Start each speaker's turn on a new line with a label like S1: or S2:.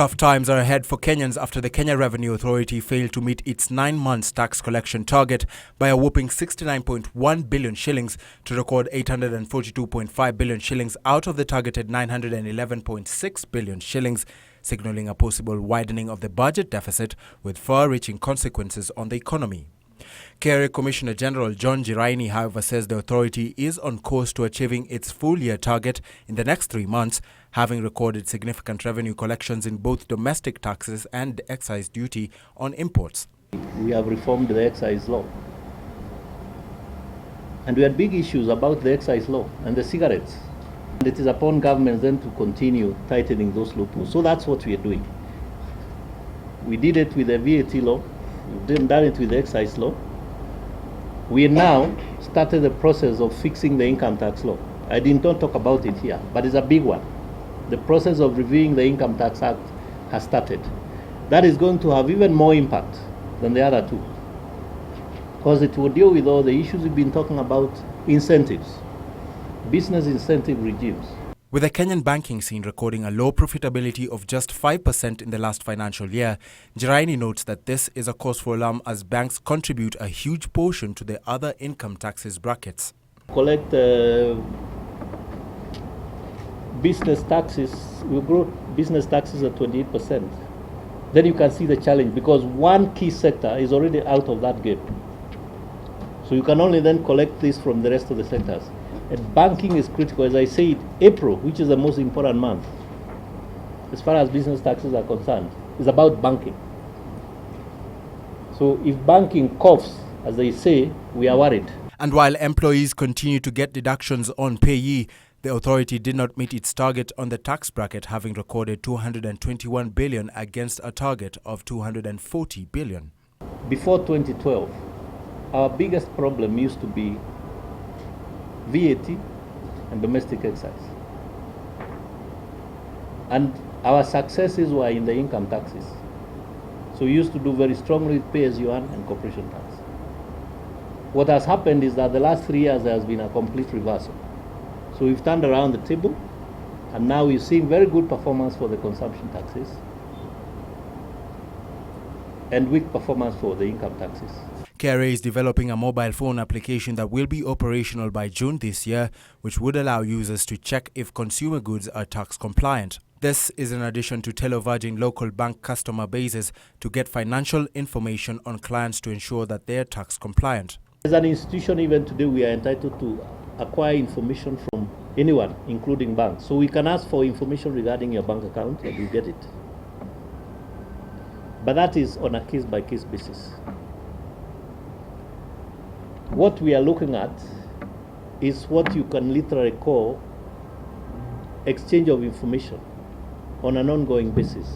S1: Tough times are ahead for Kenyans after the Kenya Revenue Authority failed to meet its 9 months tax collection target by a whopping 69.1 billion shillings to record 842.5 billion shillings out of the targeted 911.6 billion shillings, signaling a possible widening of the budget deficit with far-reaching consequences on the economy. KRA Commissioner General Njiraini, however, says the authority is on course to achieving its full-year target in the next 3 months, having recorded significant revenue collections in both domestic taxes and excise duty on imports.
S2: We have reformed the excise law. And we had big issues about the excise law and the cigarettes. And it is upon governments then to continue tightening those loopholes. So that's what we are doing. We did it with the VAT law. We've done it with the excise law. We now started the process of fixing the income tax law. I did not talk about it here, but it's a big one. The process of reviewing the Income Tax Act has started. That is going to have even more impact than the other two, because it will deal with all the issues we've been talking about: incentives, business incentive regimes.
S1: With the Kenyan banking scene recording a low profitability of just 5% in the last financial year, Njiraini notes that this is a cause for alarm as banks contribute a huge portion to the other income taxes brackets.
S2: Collect business taxes, we grow business taxes at 28%. Then you can see the challenge, because one key sector is already out of that game. So you can only then collect this from the rest of the sectors. And banking is critical. As I said, April, which is the most important month, as far as business taxes are concerned, is about banking. So if banking coughs, as they say, we are worried.
S1: And while employees continue to get deductions on payee, the authority did not meet its target on the tax bracket, having recorded 221 billion against a target of 240 billion.
S2: Before 2012, our biggest problem used to be VAT and domestic excise. And our successes were in the income taxes. So we used to do very strongly with pay-as-you-earn and corporation tax. What has happened is that the last 3 years there has been a complete reversal. So we've turned around the table, and now we're seeing very good performance for the consumption taxes and weak performance for the income taxes.
S1: KRA is developing a mobile phone application that will be operational by June this year, which would allow users to check if consumer goods are tax compliant. This is in addition to televerging local bank customer bases to get financial information on clients to ensure that they are tax compliant.
S2: As an institution, even today, we are entitled to acquire information from anyone, including banks. So we can ask for information regarding your bank account and you get it. But that is on a case-by-case basis. What we are looking at is what you can literally call exchange of information on an ongoing basis.